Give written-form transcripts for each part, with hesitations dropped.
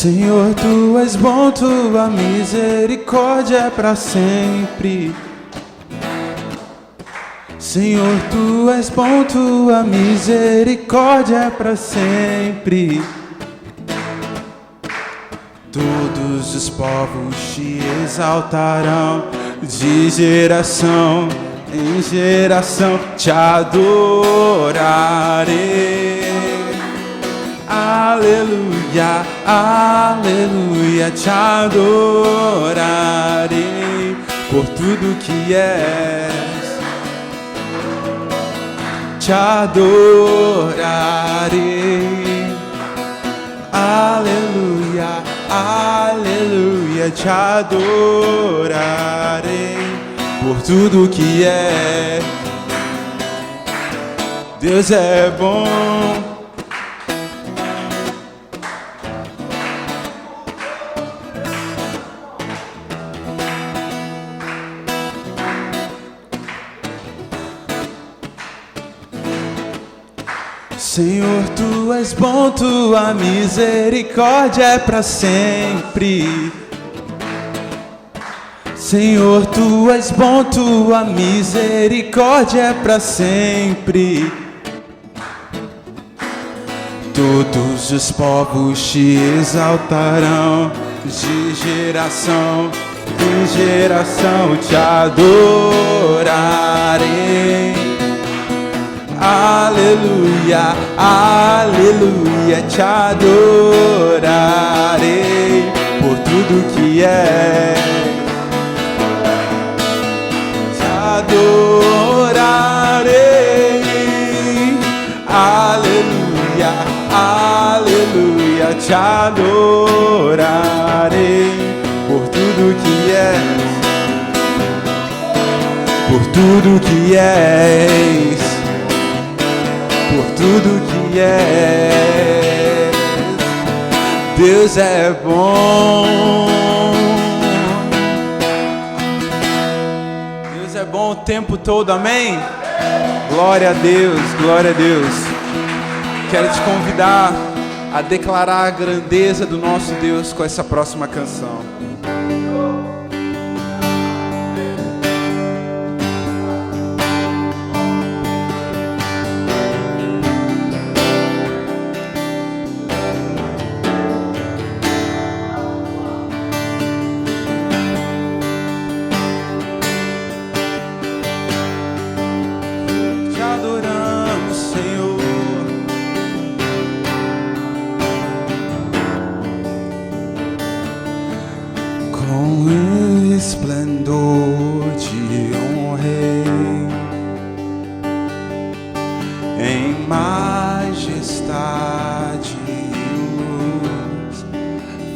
Senhor, Tu és bom, Tua misericórdia é para sempre. Senhor, Tu és bom, Tua misericórdia é para sempre. Todos os povos Te exaltarão, de geração em geração Te adorarei. Aleluia, aleluia, Te adorarei por tudo que és. Te adorarei. Aleluia, aleluia, Te adorarei por tudo que é. Deus é bom. Senhor, Tu és bom, Tua misericórdia é para sempre. Senhor, Tu és bom, Tua misericórdia é para sempre. Todos os povos Te exaltarão, de geração em geração Te adorarei. Aleluia, aleluia, Te adorarei por tudo que é. Te adorarei. Aleluia, aleluia, Te adorarei por tudo que é. Por tudo que és. Por tudo que é. Deus é bom. Deus é bom o tempo todo, amém? Glória a Deus, glória a Deus. Quero te convidar a declarar a grandeza do nosso Deus com essa próxima canção.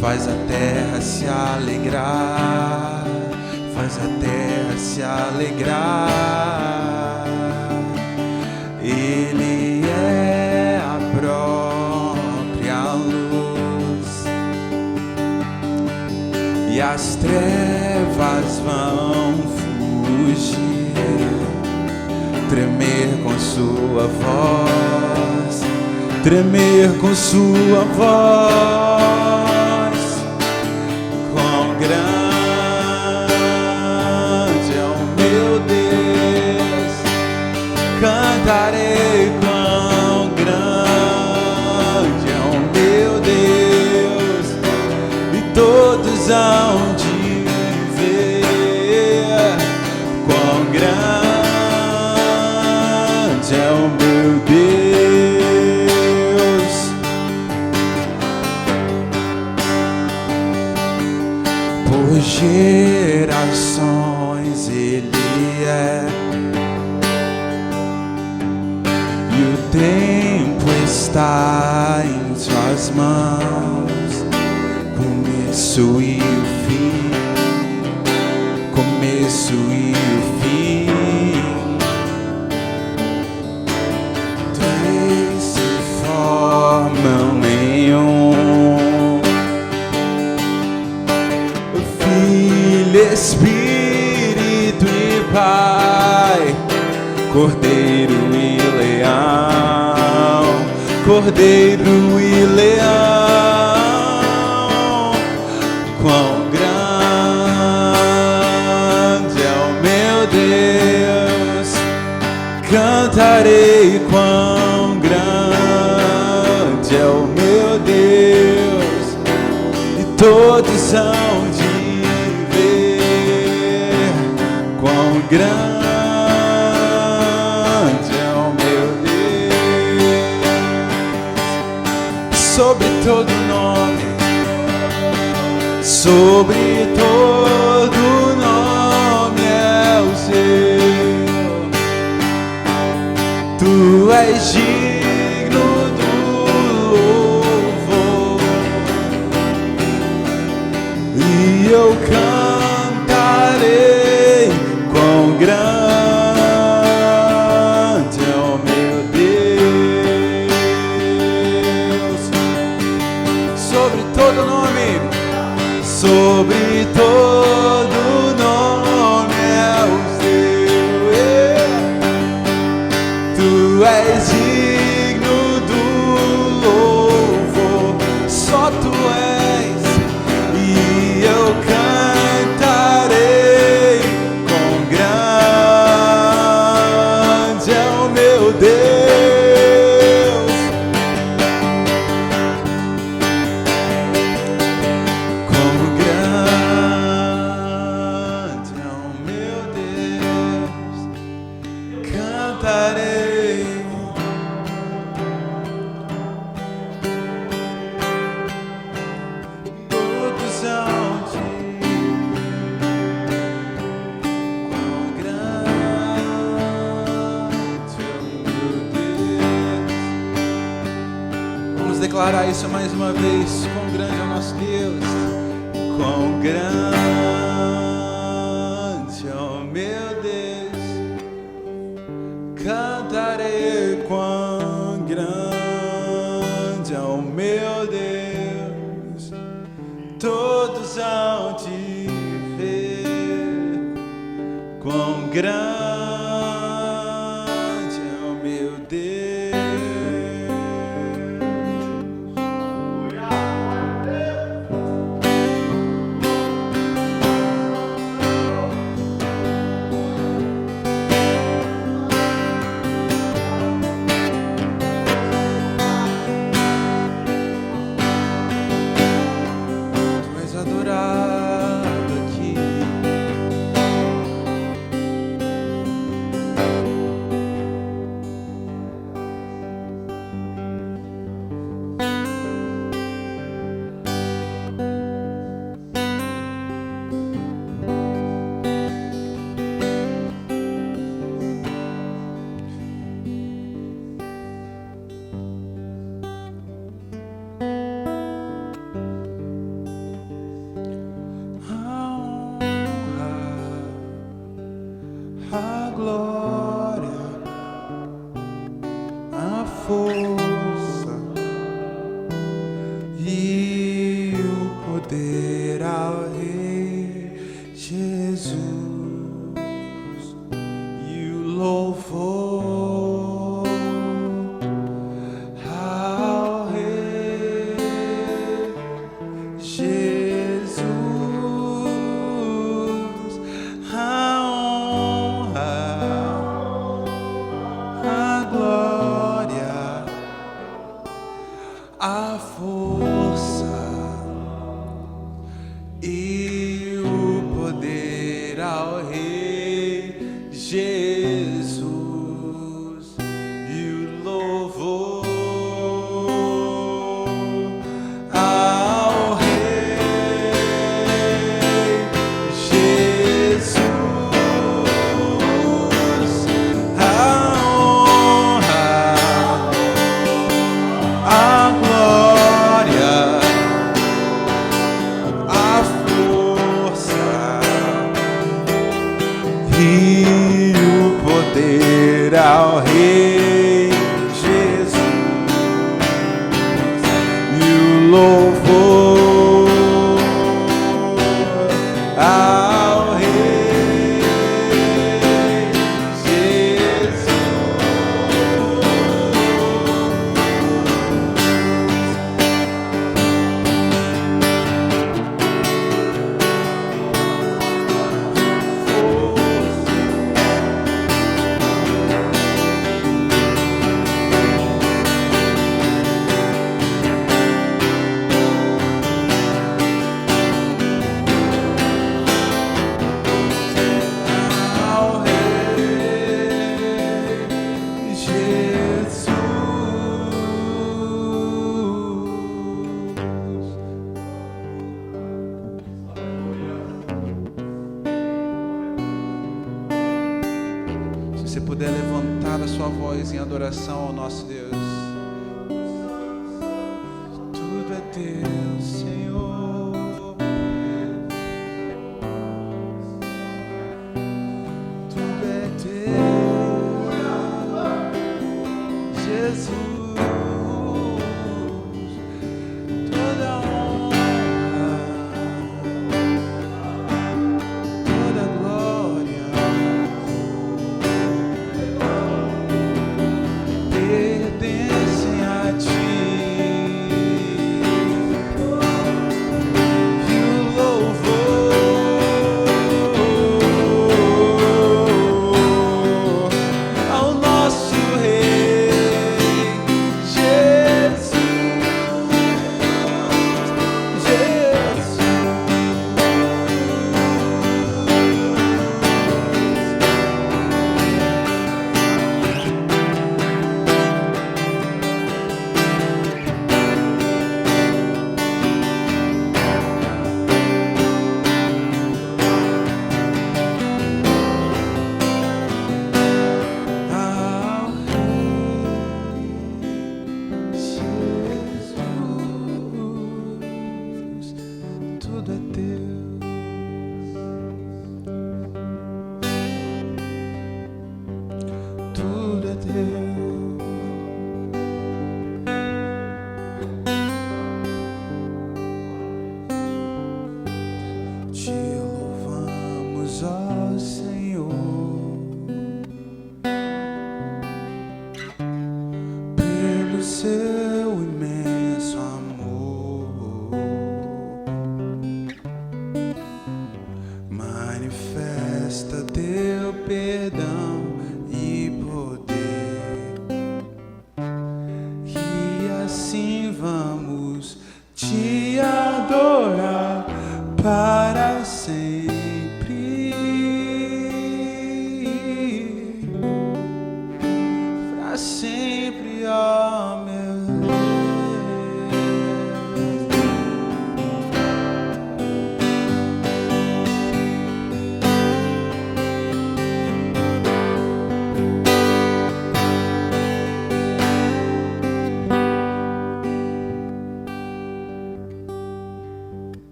Faz a terra se alegrar, faz a terra se alegrar. Ele é a própria luz e as trevas vão fugir, tremer com sua voz, tremer com sua voz. Cantarei quão grande é o meu Deus, e todos hão de ver quão grande é o meu Deus. Por gerações Ele é. E o tempo está em Suas mãos, começo e o fim, começo e o fim. Três se formam em um, Filho, Espírito e Pai, Cordeiro e Leão, Cordeiro e Leão. Cantarei quão grande é o meu Deus, e todos hão de ver quão grande é o meu Deus. Sobre todo nome, sobre todo nome é o seu. Tu és digno do louvor, e eu cantarei quão grande é o meu Deus. Sobre todo nome, sobre todo nome é o Tu és digno do louvor, só Tu és, e eu cantarei quão grande é o meu Deus, quão grande é o meu Deus, cantarei. Declarar isso mais uma vez. Quão grande é o nosso Deus, quão grande é o meu Deus. Cantarei quão grande é o meu Deus. Todos hão de ver quão grande é o meu Deus. A glória, a força e o poder ao Rei Jesus, e o louvor ao Rei Jesus. A força e o poder ao Rei Jesus, e o louvor ao Rei Jesus, a honra, a glória, a força e o poder ao Rei Jesus, e o louvor ao Rei Jesus. Se você puder levantar a sua voz em adoração ao nosso Deus. Tudo é teu, Senhor. Tudo é teu, Jesus. Toda honra, toda glória pertencem a ti. E o louvor ao nosso Rei Jesus. Ao Rei Jesus, tudo é teu. Tudo é teu. Te louvamos, ó Senhor, pelo seu imenso amor. Manifesta teu perdão e poder, e assim vamos te adorar para sempre. Para sempre, ó meu Deus.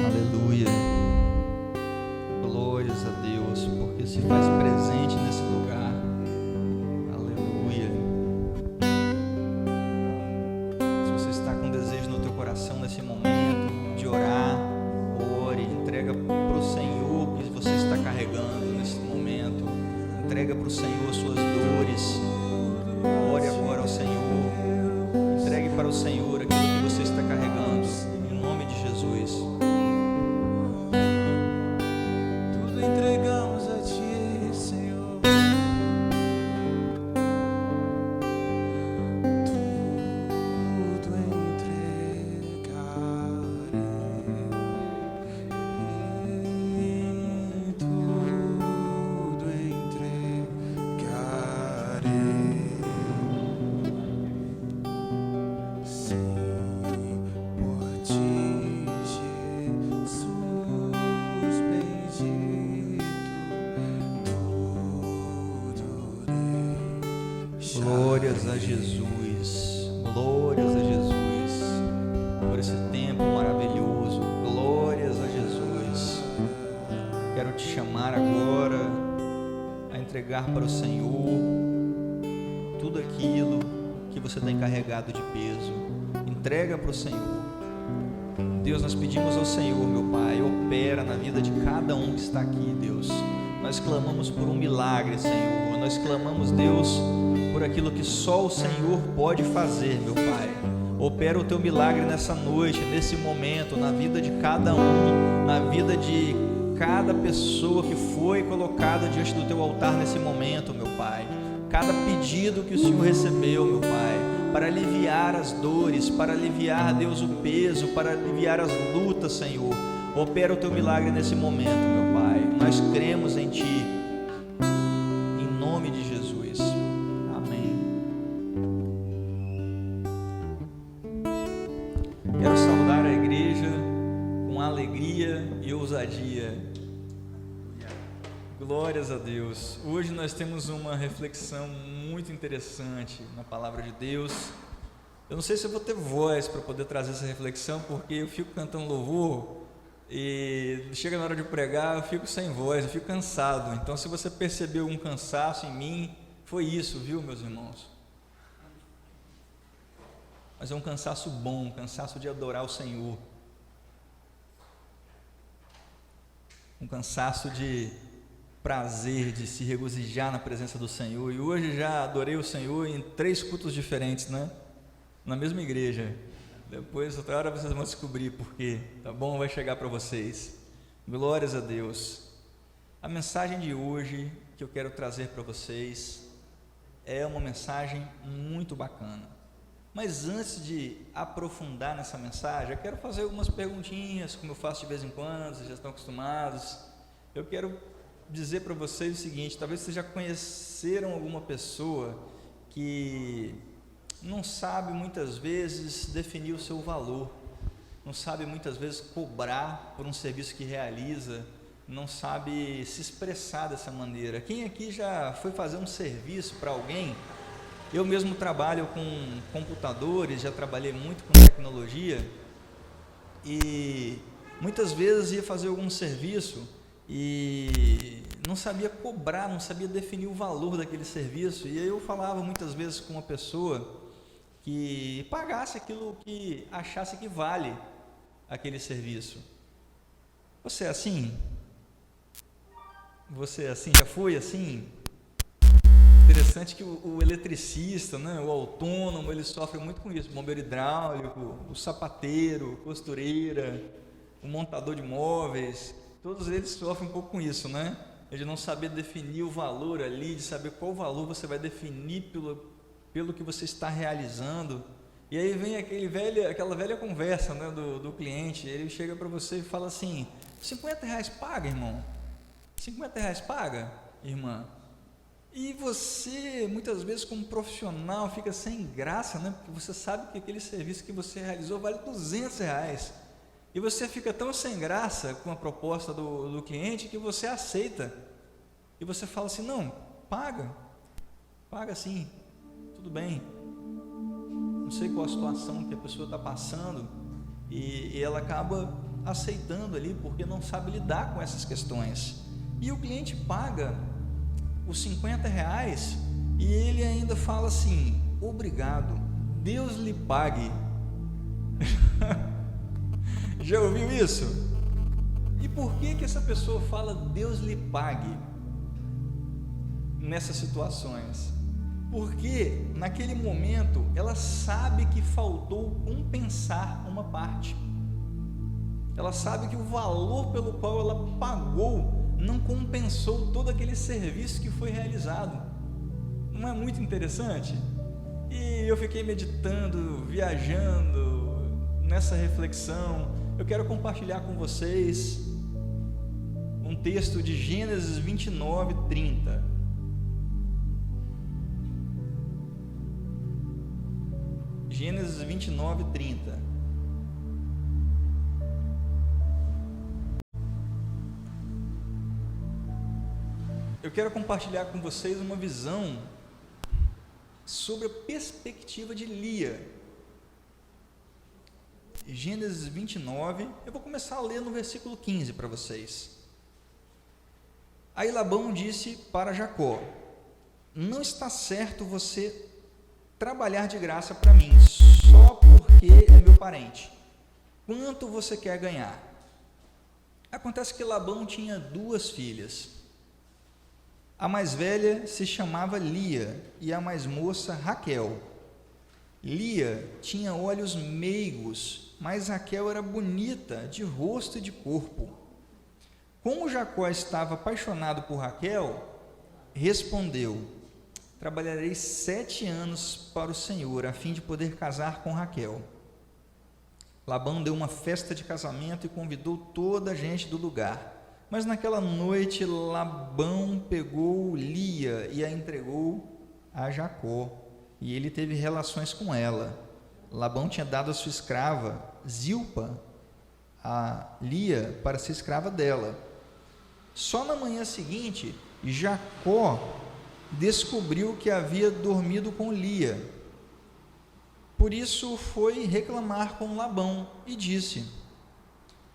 Aleluia. Glórias a Deus, porque se faz presente nesse lugar. Aleluia. Se você está com desejo no teu coração nesse momento de orar, ore, entrega para o Senhor o que você está carregando nesse momento. Entrega para o Senhor suas dores. Ore agora ao Senhor. Entregue para o Senhor aquilo que você está carregando. Em nome de Jesus. Tudo entregamos a ti, Senhor. Tudo entregarei. Tudo entregarei. Sim, por ti, Jesus bendito, tudo deixarei. Glórias a Jesus, glórias a Jesus, por esse tempo maravilhoso, glórias a Jesus. Quero te chamar agora a entregar para o Senhor tudo aquilo que você tem carregado de peso. Entrega para o Senhor. Deus, nós pedimos ao Senhor, meu Pai, opera na vida de cada um que está aqui, Deus. Nós clamamos por um milagre, Senhor. Nós clamamos, Deus, por aquilo que só o Senhor pode fazer, meu Pai. Opera o teu milagre nessa noite, nesse momento, na vida de cada um, na vida de cada pessoa que foi colocada diante do teu altar nesse momento, meu Pai. Cada pedido que o Senhor recebeu, meu Pai, para aliviar as dores, para aliviar, Deus, o peso, para aliviar as lutas, Senhor. Opera o teu milagre nesse momento, meu Pai. Nós cremos em Ti, em nome de Jesus. Amém. Quero saudar a igreja com alegria e ousadia. Glórias a Deus. Hoje nós temos uma reflexão muito interessante na palavra de Deus. Eu não sei se eu vou ter voz para poder trazer essa reflexão, porque eu fico cantando louvor e chega na hora de pregar, eu fico sem voz, eu fico cansado. Então, se você percebeu um cansaço em mim, foi isso, viu, meus irmãos? Mas é um cansaço bom, um cansaço de adorar o Senhor. Um cansaço de prazer, de se regozijar na presença do Senhor. E hoje já adorei o Senhor em 3 cultos diferentes, né? Na mesma igreja. Depois, outra hora, vocês vão descobrir por quê, tá bom? Vai chegar para vocês. Glórias a Deus. A mensagem de hoje que eu quero trazer para vocês é uma mensagem muito bacana. Mas antes de aprofundar nessa mensagem, eu quero fazer algumas perguntinhas, como eu faço de vez em quando, vocês já estão acostumados. Eu quero dizer para vocês o seguinte: talvez vocês já conheceram alguma pessoa que não sabe muitas vezes definir o seu valor, não sabe muitas vezes cobrar por um serviço que realiza, não sabe se expressar dessa maneira. Quem aqui já foi fazer um serviço para alguém? Eu mesmo trabalho com computadores, já trabalhei muito com tecnologia e muitas vezes ia fazer algum serviço e não sabia cobrar, não sabia definir o valor daquele serviço. E aí eu falava muitas vezes com uma pessoa que pagasse aquilo que achasse que vale aquele serviço. Você é assim? Você é assim? Já foi assim? Interessante que o eletricista, né, o autônomo, ele sofre muito com isso. O bombeiro hidráulico, o sapateiro, costureira, o montador de móveis, todos eles sofrem um pouco com isso, né? De não saber definir o valor ali, de saber qual valor você vai definir pelo que você está realizando. E aí vem aquela velha conversa, né, do cliente. Ele chega para você e fala assim: R$50 paga, irmão? R$50 paga, irmã? E você, muitas vezes, como profissional, fica sem graça, né? Porque você sabe que aquele serviço que você realizou vale R$200. E você fica tão sem graça com a proposta do cliente que você aceita. E você fala assim: não, paga sim, tudo bem. Não sei qual a situação que a pessoa está passando e ela acaba aceitando ali porque não sabe lidar com essas questões. E o cliente paga os R$50 e ele ainda fala assim: obrigado, Deus lhe pague. Já ouviu isso? E por que essa pessoa fala Deus lhe pague nessas situações? Porque naquele momento ela sabe que faltou compensar uma parte. Ela sabe que o valor pelo qual ela pagou não compensou todo aquele serviço que foi realizado. Não é muito interessante? E eu fiquei meditando, viajando nessa reflexão. Eu quero compartilhar com vocês um texto de Gênesis 29, 30. Gênesis 29, 30. Eu quero compartilhar com vocês uma visão sobre a perspectiva de Lia. Gênesis 29, eu vou começar a ler no versículo 15 para vocês. Aí Labão disse para Jacó: não está certo você trabalhar de graça para mim, só porque é meu parente. Quanto você quer ganhar? Acontece que Labão tinha 2 filhas. A mais velha se chamava Lia e a mais moça Raquel. Lia tinha olhos meigos, mas Raquel era bonita de rosto e de corpo. Como Jacó estava apaixonado por Raquel, respondeu: trabalharei 7 anos para o Senhor, a fim de poder casar com Raquel. Labão deu uma festa de casamento e convidou toda a gente do lugar. Mas naquela noite Labão pegou Lia e a entregou a Jacó, e ele teve relações com ela. Labão tinha dado a sua escrava Zilpa a Lia para ser escrava dela. Só na manhã seguinte, Jacó descobriu que havia dormido com Lia. Por isso foi reclamar com Labão e disse: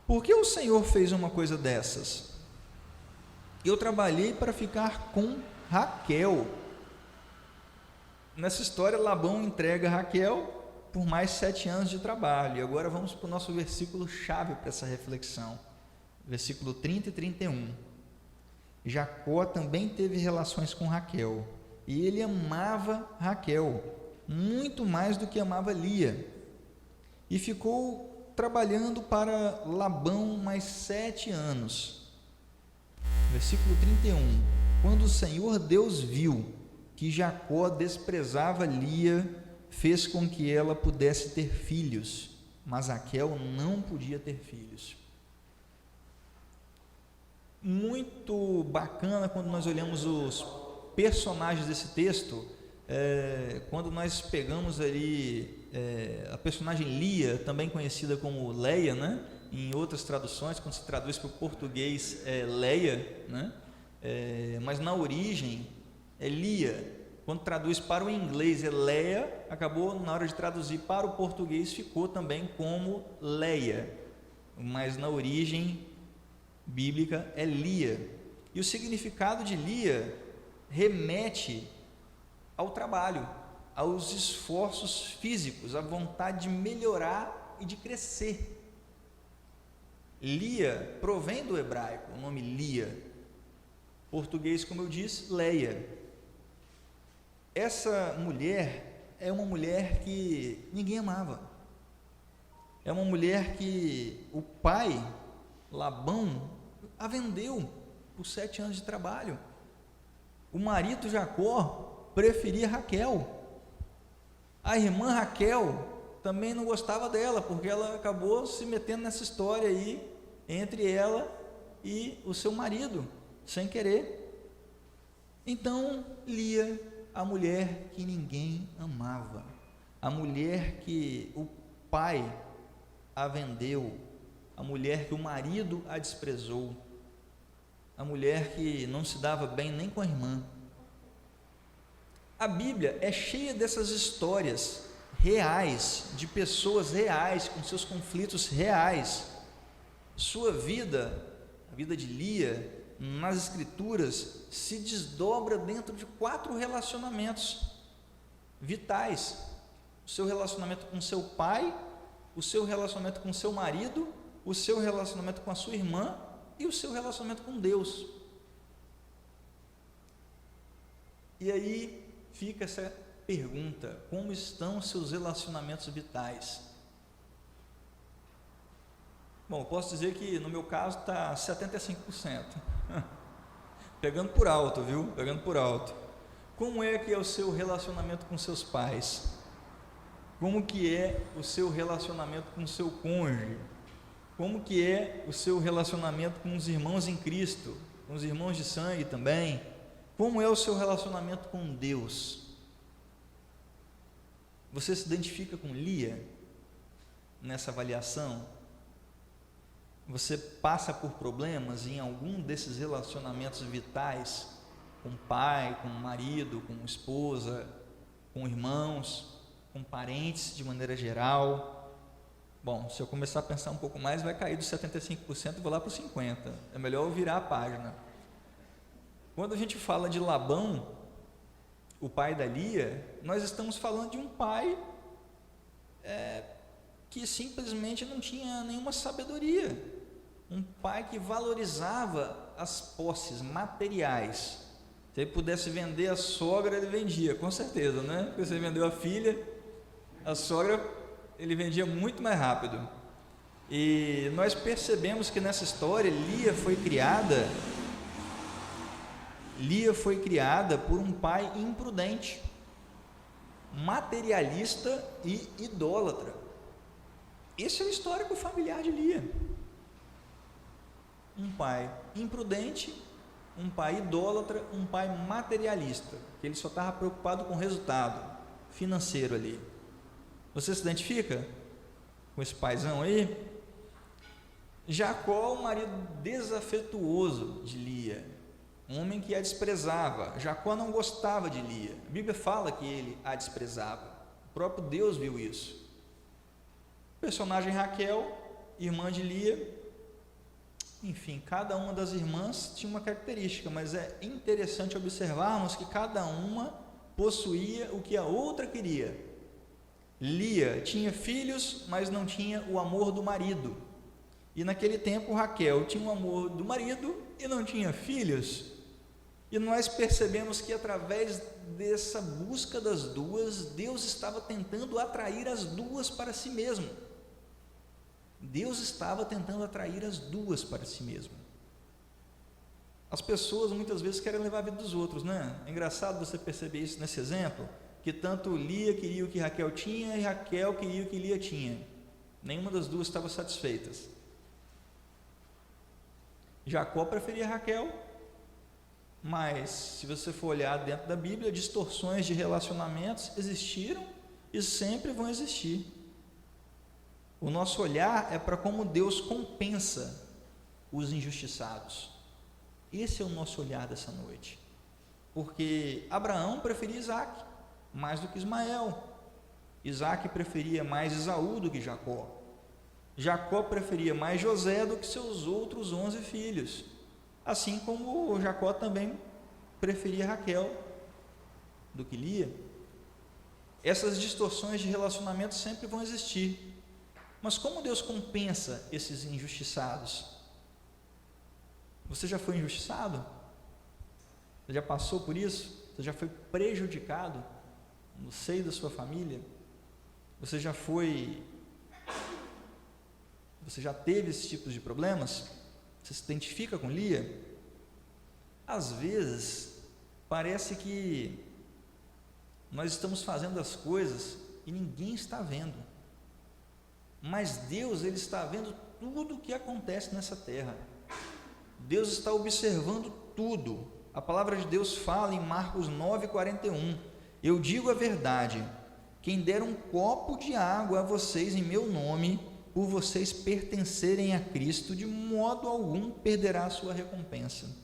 por que o Senhor fez uma coisa dessas? Eu trabalhei para ficar com Raquel. Nessa história, Labão entrega Raquel por mais 7 anos de trabalho. E agora vamos para o nosso versículo chave para essa reflexão. Versículo 30 e 31. Jacó também teve relações com Raquel, e ele amava Raquel muito mais do que amava Lia, e ficou trabalhando para Labão mais 7 anos. Versículo 31. Quando o Senhor Deus viu que Jacó desprezava Lia, fez com que ela pudesse ter filhos, mas Raquel não podia ter filhos. Muito bacana quando nós olhamos os personagens desse texto, quando nós pegamos ali a personagem Lia, também conhecida como Leia, né? Em outras traduções, quando se traduz para o português Leia, né? Mas na origem é Lia. Quando traduz para o inglês é Leia, acabou na hora de traduzir para o português ficou também como Leia, mas na origem bíblica é Lia. E o significado de Lia remete ao trabalho, aos esforços físicos, à vontade de melhorar e de crescer. Lia provém do hebraico, o nome Lia. Português, como eu disse, Leia. Essa mulher é uma mulher que ninguém amava. É uma mulher que o pai, Labão, a vendeu por 7 anos de trabalho. O marido Jacó preferia Raquel. A irmã Raquel também não gostava dela, porque ela acabou se metendo nessa história aí entre ela e o seu marido, sem querer. Então, Lia, a mulher que ninguém amava, a mulher que o pai a vendeu, a mulher que o marido a desprezou, a mulher que não se dava bem nem com a irmã. A Bíblia é cheia dessas histórias reais, de pessoas reais, com seus conflitos reais. Sua vida, a vida de Lia, nas Escrituras, se desdobra dentro de 4 relacionamentos vitais: o seu relacionamento com seu pai, o seu relacionamento com seu marido, o seu relacionamento com a sua irmã e o seu relacionamento com Deus. E aí fica essa pergunta: como estão os seus relacionamentos vitais? Bom, eu posso dizer que no meu caso está 75%. Pegando por alto, viu? Pegando por alto. Como é que é o seu relacionamento com seus pais? Como que é o seu relacionamento com o seu cônjuge? Como que é o seu relacionamento com os irmãos em Cristo, com os irmãos de sangue também? Como é o seu relacionamento com Deus? Você se identifica com Lia nessa avaliação? Você passa por problemas em algum desses relacionamentos vitais, com pai, com marido, com esposa, com irmãos, com parentes de maneira geral? Bom, se eu começar a pensar um pouco mais, vai cair dos 75% e vou lá para os 50%. É melhor eu virar a página. Quando a gente fala de Labão, o pai da Lia, nós estamos falando de um pai que simplesmente não tinha nenhuma sabedoria. Um pai que valorizava as posses materiais. Se ele pudesse vender a sogra, ele vendia, com certeza, né? Porque se ele vendeu a filha, a sogra, ele vendia muito mais rápido. E nós percebemos que nessa história, Lia foi criada Lia foi criada por um pai imprudente, materialista e idólatra. Esse é o histórico familiar de Lia. Um pai imprudente, um pai idólatra, um pai materialista, que ele só estava preocupado com o resultado financeiro ali. Você se identifica com esse paizão aí? Jacó, o marido desafetuoso de Lia, um homem que a desprezava. Jacó não gostava de Lia. A Bíblia fala que ele a desprezava. O próprio Deus viu isso. O personagem Raquel, irmã de Lia, enfim, cada uma das irmãs tinha uma característica, mas é interessante observarmos que cada uma possuía o que a outra queria. Lia tinha filhos, mas não tinha o amor do marido. E naquele tempo Raquel tinha o amor do marido e não tinha filhos. E nós percebemos que através dessa busca das duas, Deus estava tentando atrair as duas para si mesmo. Deus estava tentando atrair as duas para si mesmo. As pessoas muitas vezes querem levar a vida dos outros, né? É engraçado você perceber isso nesse exemplo, que tanto Lia queria o que Raquel tinha e Raquel queria o que Lia tinha. Nenhuma das duas estava satisfeitas. Jacó preferia Raquel, mas se você for olhar dentro da Bíblia, distorções de relacionamentos existiram e sempre vão existir. O nosso olhar é para como Deus compensa os injustiçados. Esse é o nosso olhar dessa noite. Porque Abraão preferia Isaac mais do que Ismael. Isaac preferia mais Esaú do que Jacó. Jacó preferia mais José do que seus outros 11 filhos. Assim como Jacó também preferia Raquel do que Lia. Essas distorções de relacionamento sempre vão existir. Mas como Deus compensa esses injustiçados? Você já foi injustiçado? Você já passou por isso? Você já foi prejudicado no seio da sua família? Você já teve esses tipos de problemas? Você se identifica com Lia? Às vezes, parece que nós estamos fazendo as coisas e ninguém está vendo. Mas Deus, Ele está vendo tudo o que acontece nessa terra. Deus está observando tudo. A palavra de Deus fala em Marcos 9,41: eu digo a verdade, quem der um copo de água a vocês em meu nome, por vocês pertencerem a Cristo, de modo algum perderá a sua recompensa.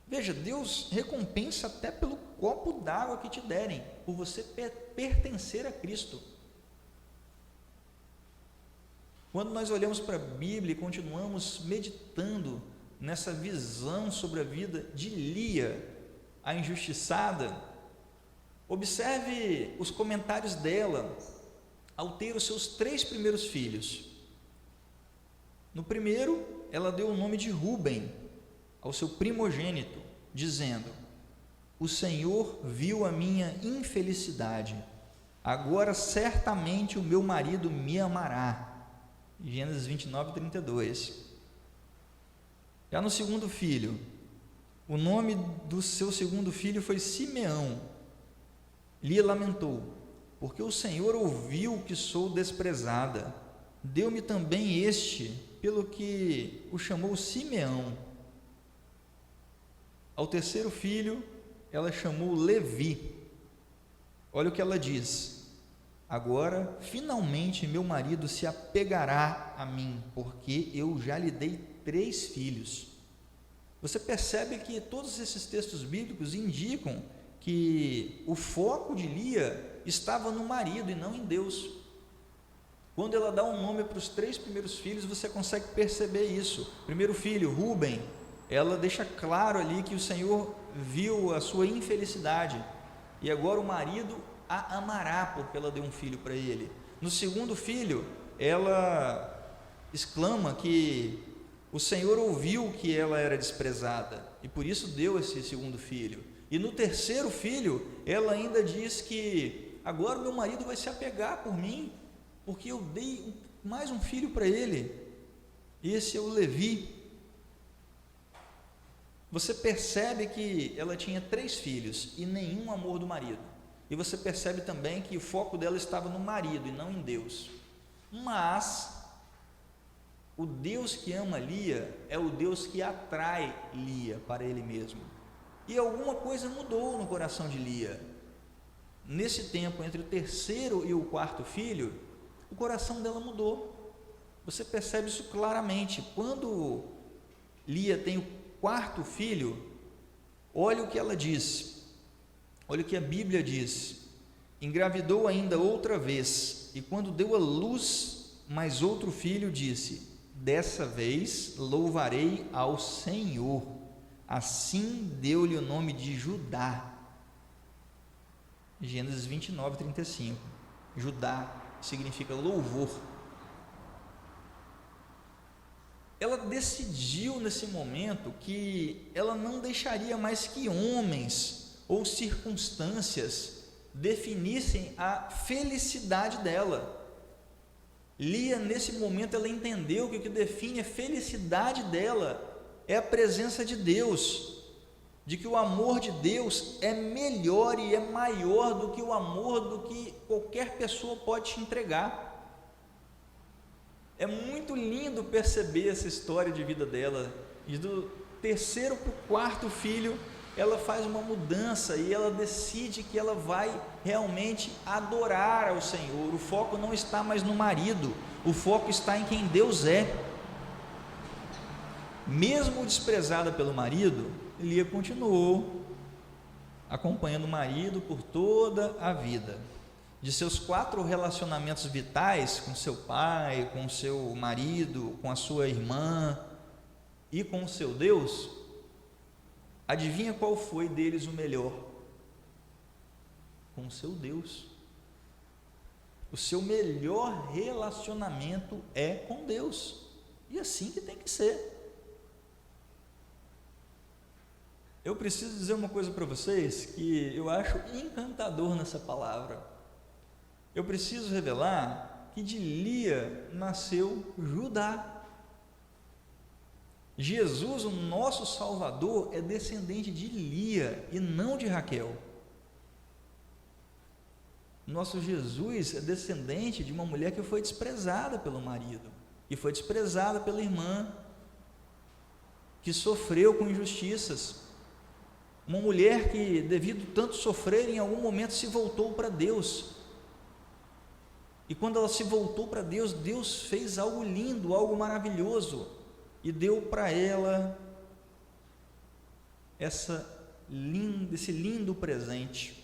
Veja, Deus recompensa até pelo copo d'água que te derem, por você pertencer a Cristo. Quando nós olhamos para a Bíblia e continuamos meditando nessa visão sobre a vida de Lia, a injustiçada, observe os comentários dela ao ter os seus 3 primeiros filhos. No primeiro, ela deu o nome de Rúben ao seu primogênito, dizendo: o Senhor viu a minha infelicidade, agora certamente o meu marido me amará. Gênesis 29:32. Já no segundo filho, o nome do seu segundo filho foi Simeão. Lia lamentou: porque o Senhor ouviu que sou desprezada, deu-me também este, pelo que o chamou Simeão. Ao terceiro filho, ela chamou Levi. Olha o que ela diz: agora, finalmente, meu marido se apegará a mim, porque eu já lhe dei 3 filhos. Você percebe que todos esses textos bíblicos indicam que o foco de Lia estava no marido e não em Deus. Quando ela dá um nome para os 3 primeiros filhos, você consegue perceber isso. Primeiro filho, Rúben, ela deixa claro ali que o Senhor viu a sua infelicidade, e agora o marido a amará, porque ela deu um filho para ele. No segundo filho, ela exclama que o Senhor ouviu que ela era desprezada, e por isso deu esse segundo filho. E no terceiro filho, ela ainda diz que agora o meu marido vai se apegar por mim, porque eu dei mais um filho para ele. Esse é o Levi. Você percebe que ela tinha 3 filhos e nenhum amor do marido. E você percebe também que o foco dela estava no marido e não em Deus. Mas o Deus que ama Lia é o Deus que atrai Lia para ele mesmo. E alguma coisa mudou no coração de Lia. Nesse tempo, entre o 3º e o 4º filho, o coração dela mudou. Você percebe isso claramente. Quando Lia tem o 4º filho, olha o que ela diz, olha o que a Bíblia diz: engravidou ainda outra vez, e quando deu à luz mais outro filho, disse: dessa vez louvarei ao Senhor. Assim deu-lhe o nome de Judá. Gênesis 29, 35. Judá significa louvor. Ela decidiu nesse momento que ela não deixaria mais que homens ou circunstâncias definissem a felicidade dela. Lia, nesse momento, ela entendeu que o que define a felicidade dela é a presença de Deus, de que o amor de Deus é melhor e é maior do que o amor do que qualquer pessoa pode te entregar. É muito lindo perceber essa história de vida dela, e do 3º para o 4º filho, ela faz uma mudança e ela decide que ela vai realmente adorar ao Senhor. O foco não está mais no marido, o foco está em quem Deus é. Mesmo desprezada pelo marido, Lia continuou acompanhando o marido por toda a vida. De seus 4 relacionamentos vitais, com seu pai, com seu marido, com a sua irmã e com o seu Deus, adivinha qual foi deles o melhor? Com o seu Deus. O seu melhor relacionamento é com Deus, e assim que tem que ser. Eu preciso dizer uma coisa para vocês que eu acho encantador nessa palavra. Eu preciso revelar que de Lia nasceu Judá. Jesus, o nosso Salvador, é descendente de Lia e não de Raquel. Nosso Jesus é descendente de uma mulher que foi desprezada pelo marido, que foi desprezada pela irmã, que sofreu com injustiças. Uma mulher que, devido tanto sofrer, em algum momento se voltou para Deus. E quando ela se voltou para Deus, Deus fez algo lindo, algo maravilhoso, e deu para ela esse lindo presente.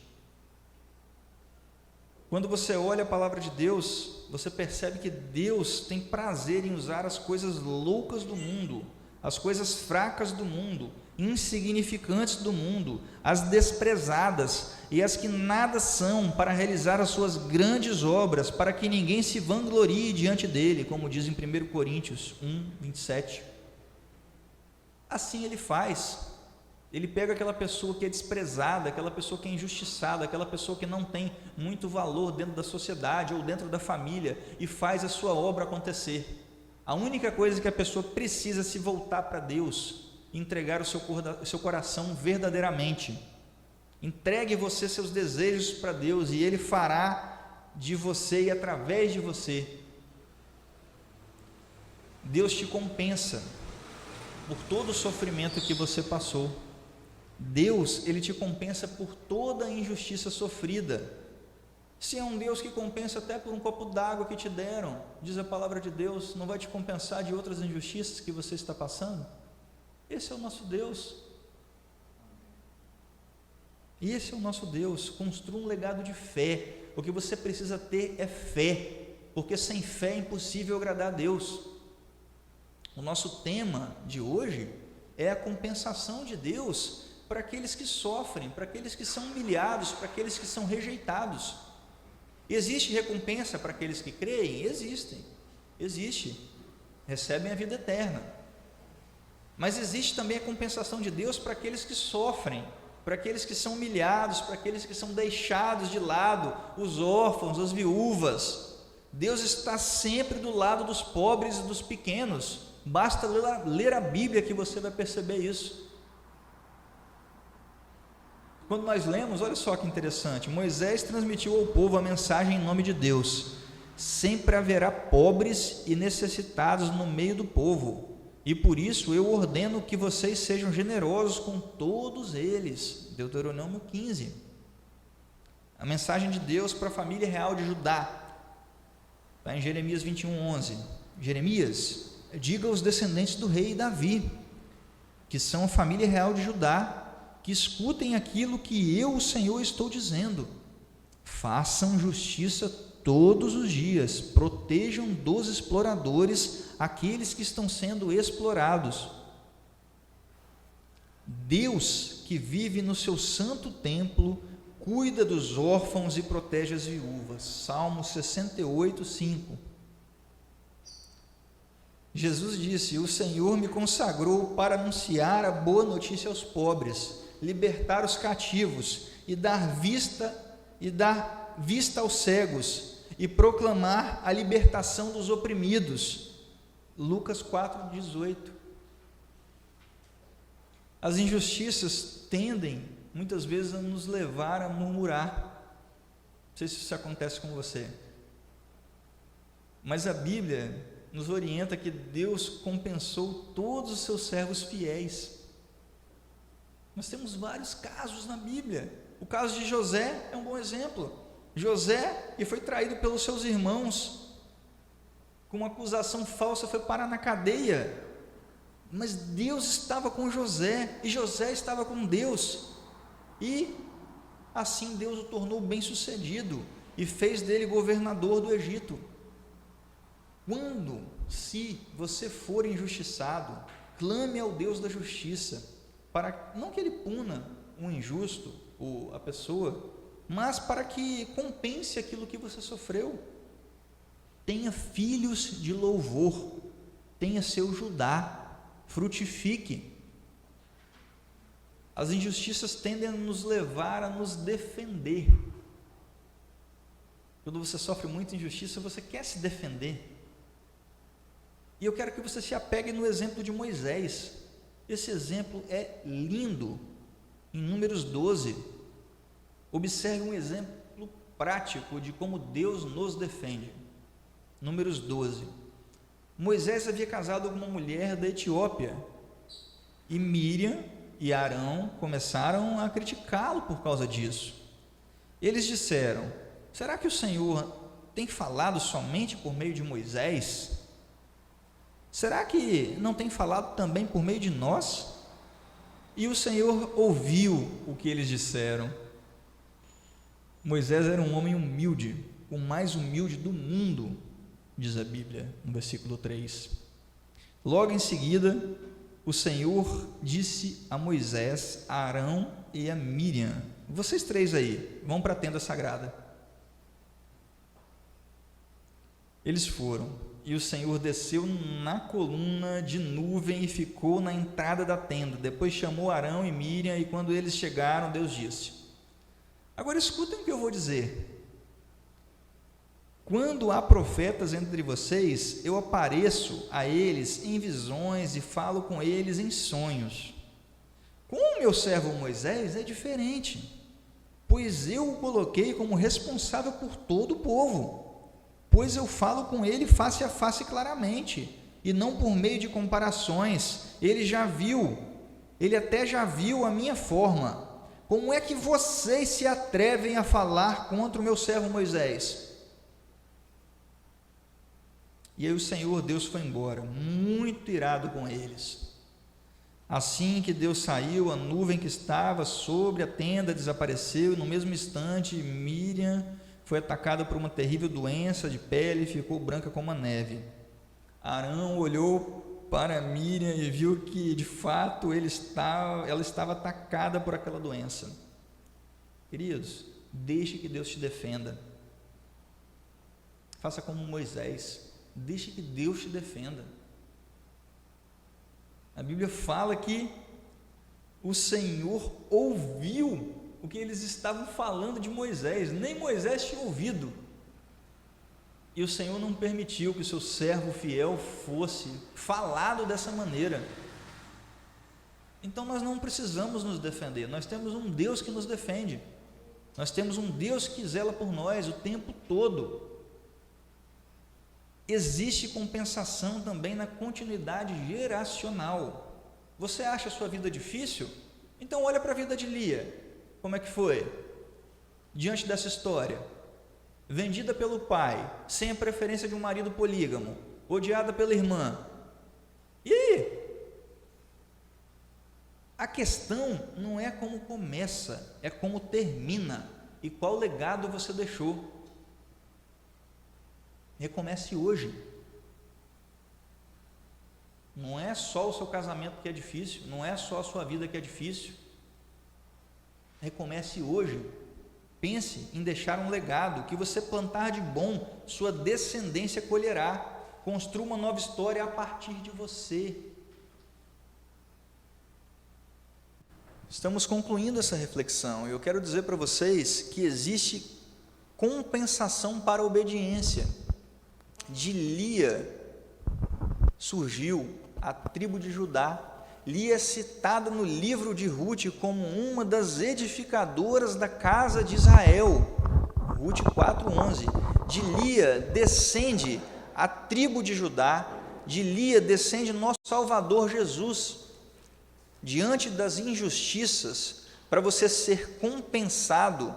Quando você olha a palavra de Deus, você percebe que Deus tem prazer em usar as coisas loucas do mundo, as coisas fracas do mundo, insignificantes do mundo, as desprezadas e as que nada são, para realizar as suas grandes obras, para que ninguém se vanglorie diante dele, como diz em 1 Coríntios 1, 27. Assim ele faz. Ele pega aquela pessoa que é desprezada, aquela pessoa que é injustiçada, aquela pessoa que não tem muito valor dentro da sociedade ou dentro da família, e faz a sua obra acontecer. A única coisa que a pessoa precisa é se voltar para Deus, entregar o seu coração verdadeiramente. Entregue você seus desejos para Deus, e Ele fará de você e através de você. Deus te compensa por todo o sofrimento que você passou. Deus, Ele te compensa por toda a injustiça sofrida. Se é um Deus que compensa até por um copo d'água que te deram, diz a palavra de Deus, não vai te compensar de outras injustiças que você está passando? Esse é o nosso Deus. E esse é o nosso Deus. Construa um legado de fé. O que você precisa ter é fé, porque sem fé é impossível agradar a Deus. O nosso tema de hoje é a compensação de Deus para aqueles que sofrem, para aqueles que são humilhados, para aqueles que são rejeitados. Existe recompensa para aqueles que creem? Existe. Recebem a vida eterna. Mas existe também a compensação de Deus para aqueles que sofrem, para aqueles que são humilhados, para aqueles que são deixados de lado, os órfãos, as viúvas. Deus está sempre do lado dos pobres e dos pequenos. Basta ler a Bíblia que você vai perceber isso. quando nós lemos, olha só que interessante, Moisés transmitiu ao povo a mensagem em nome de Deus: sempre haverá pobres e necessitados no meio do povo, e por isso eu ordeno que vocês sejam generosos com todos eles. Deuteronômio 15. A mensagem de Deus para a família real de Judá, está em Jeremias 21:11. Jeremias, diga aos descendentes do rei Davi, que são a família real de Judá, que escutem aquilo que eu, o Senhor, estou dizendo. Façam justiça todos os dias, protejam dos exploradores aqueles que estão sendo explorados. Deus, que vive no seu santo templo, cuida dos órfãos e protege as viúvas. Salmo 68:5. Jesus disse: o Senhor me consagrou para anunciar a boa notícia aos pobres, libertar os cativos e dar vista aos cegos e proclamar a libertação dos oprimidos. Lucas 4:18. As injustiças tendem muitas vezes a nos levar a murmurar. Não sei se isso acontece com você, mas a Bíblia nos orienta que Deus compensou todos os seus servos fiéis. Nós temos vários casos na Bíblia. O caso de José é um bom exemplo. José, que foi traído pelos seus irmãos, com uma acusação falsa, foi parar na cadeia, mas Deus estava com José, e José estava com Deus, e assim Deus o tornou bem-sucedido, e fez dele governador do Egito. Se você for injustiçado, clame ao Deus da justiça, para não que ele puna o injusto, ou a pessoa, mas para que compense aquilo que você sofreu. Tenha filhos de louvor, tenha seu Judá, frutifique. As injustiças tendem a nos levar a nos defender. Quando você sofre muita injustiça, você quer se defender. E eu quero que você se apegue no exemplo de Moisés. Esse exemplo é lindo. Em Números 12, observe um exemplo prático de como Deus nos defende. Números 12. Moisés havia casado com uma mulher da Etiópia, e Miriam e Arão começaram a criticá-lo por causa disso. Eles disseram: será que o Senhor tem falado somente por meio de Moisés? Será que não tem falado também por meio de nós? E o Senhor ouviu o que eles disseram. Moisés era um homem humilde, o mais humilde do mundo, diz a Bíblia, no versículo 3. Logo em seguida, o Senhor disse a Moisés, a Arão e a Miriam: vocês três aí, vão para a tenda sagrada. Eles foram. E o Senhor desceu na coluna de nuvem e ficou na entrada da tenda. Depois chamou Arão e Miriam, e quando eles chegaram, Deus disse: agora escutem o que eu vou dizer. Quando há profetas entre vocês, eu apareço a eles em visões e falo com eles em sonhos. Com o meu servo Moisés é diferente, pois eu o coloquei como responsável por todo o povo. Pois eu falo com ele face a face claramente, e não por meio de comparações. Ele até já viu a minha forma. Como é que vocês se atrevem a falar contra o meu servo Moisés? E aí o Senhor Deus foi embora, muito irado com eles. Assim que Deus saiu, a nuvem que estava sobre a tenda desapareceu, e no mesmo instante Miriam foi atacada por uma terrível doença de pele e ficou branca como a neve. Arão olhou para Miriam e viu que, de fato, ela estava atacada por aquela doença. Queridos, deixe que Deus te defenda. Faça como Moisés, deixe que Deus te defenda. A Bíblia fala que o Senhor ouviu o que eles estavam falando de Moisés, nem Moisés tinha ouvido, e o Senhor não permitiu que o seu servo fiel fosse falado dessa maneira. Então nós não precisamos nos defender, nós temos um Deus que nos defende, nós temos um Deus que zela por nós o tempo todo. Existe compensação também na continuidade geracional. Você acha a sua vida difícil? Então olha para a vida de Lia, como é que foi? Diante dessa história, vendida pelo pai, sem a preferência de um marido polígamo, odiada pela irmã, e aí? A questão não é como começa, é como termina e qual legado você deixou. Recomece hoje. Não é só o seu casamento que é difícil, não é só a sua vida que é difícil. Recomece hoje. Pense em deixar um legado. O que você plantar de bom, sua descendência colherá. Construa uma nova história a partir de você. Estamos concluindo essa reflexão e eu quero dizer para vocês que existe compensação para a obediência. De Lia surgiu a tribo de Judá. Lia é citada no livro de Rute como uma das edificadoras da casa de Israel. Rute 4:11. De Lia descende a tribo de Judá, de Lia descende nosso Salvador Jesus. Diante das injustiças, para você ser compensado,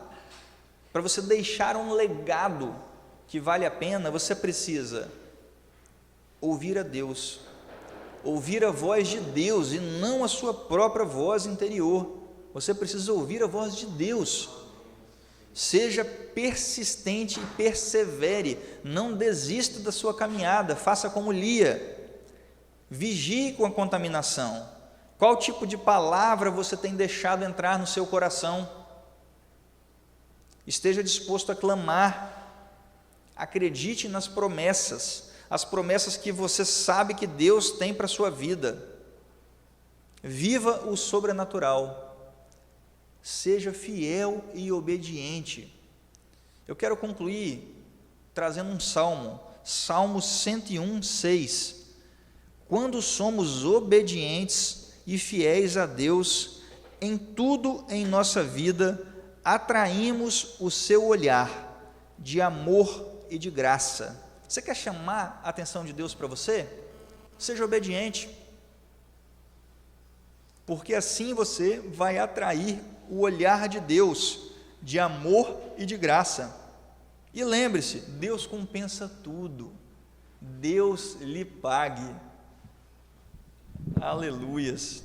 para você deixar um legado que vale a pena, você precisa ouvir a Deus, ouvir a voz de Deus e não a sua própria voz interior. Você precisa ouvir a voz de Deus. Seja persistente e persevere, não desista da sua caminhada, faça como Lia, vigie com a contaminação. Qual tipo de palavra você tem deixado entrar no seu coração? Esteja disposto a clamar, acredite nas promessas, as promessas que você sabe que Deus tem para a sua vida. Viva o sobrenatural, seja fiel e obediente. Eu quero concluir trazendo um salmo, Salmo 101:6. Quando somos obedientes e fiéis a Deus, em tudo em nossa vida, atraímos o seu olhar de amor e de graça. Você quer chamar a atenção de Deus para você? Seja obediente, porque assim você vai atrair o olhar de Deus, de amor e de graça. E lembre-se, Deus compensa tudo, Deus lhe pague. Aleluias.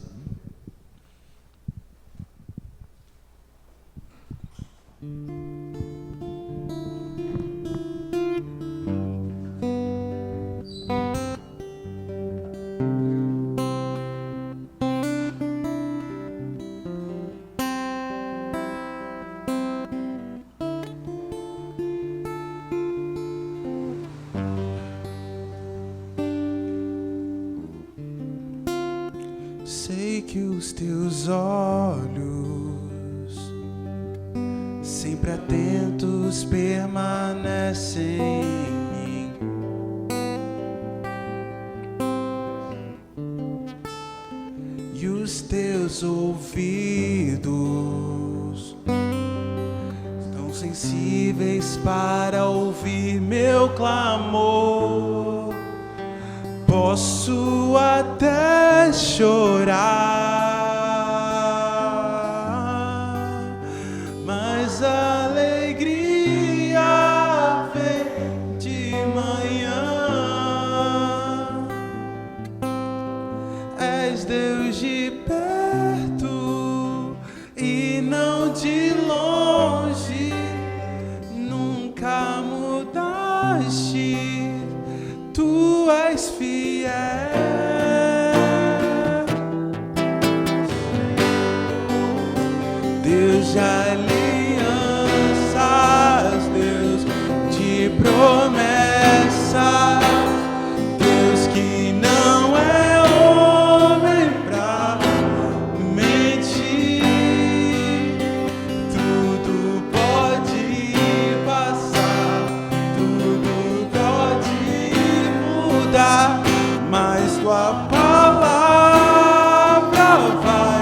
Sei que os teus olhos, sempre atentos, permanecem em mim. E os teus ouvidos estão sensíveis para ouvir meu clamor. Posso até chorar, mas a alegria vem de manhã. És Deus de perto e não de longe, nunca mudaste, tu és fiel. Deus de alianças, Deus de promessas, Deus que não é homem pra mentir. Tudo pode passar, tudo pode mudar, mas tua palavra vai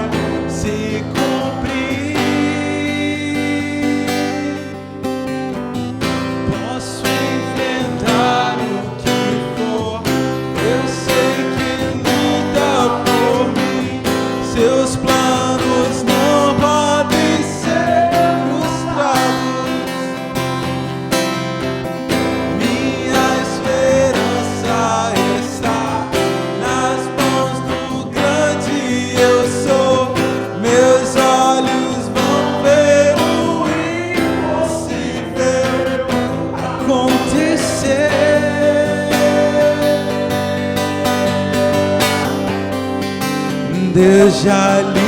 Deus de aliança,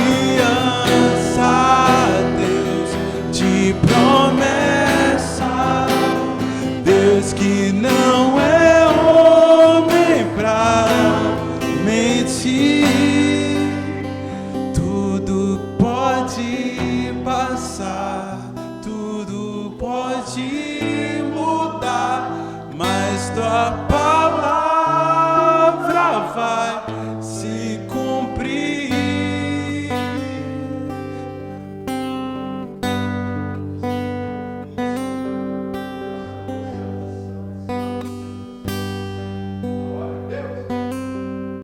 Deus de promessa, Deus que não é homem pra mentir. Tudo pode passar, tudo pode mudar, mas tua palavra vai se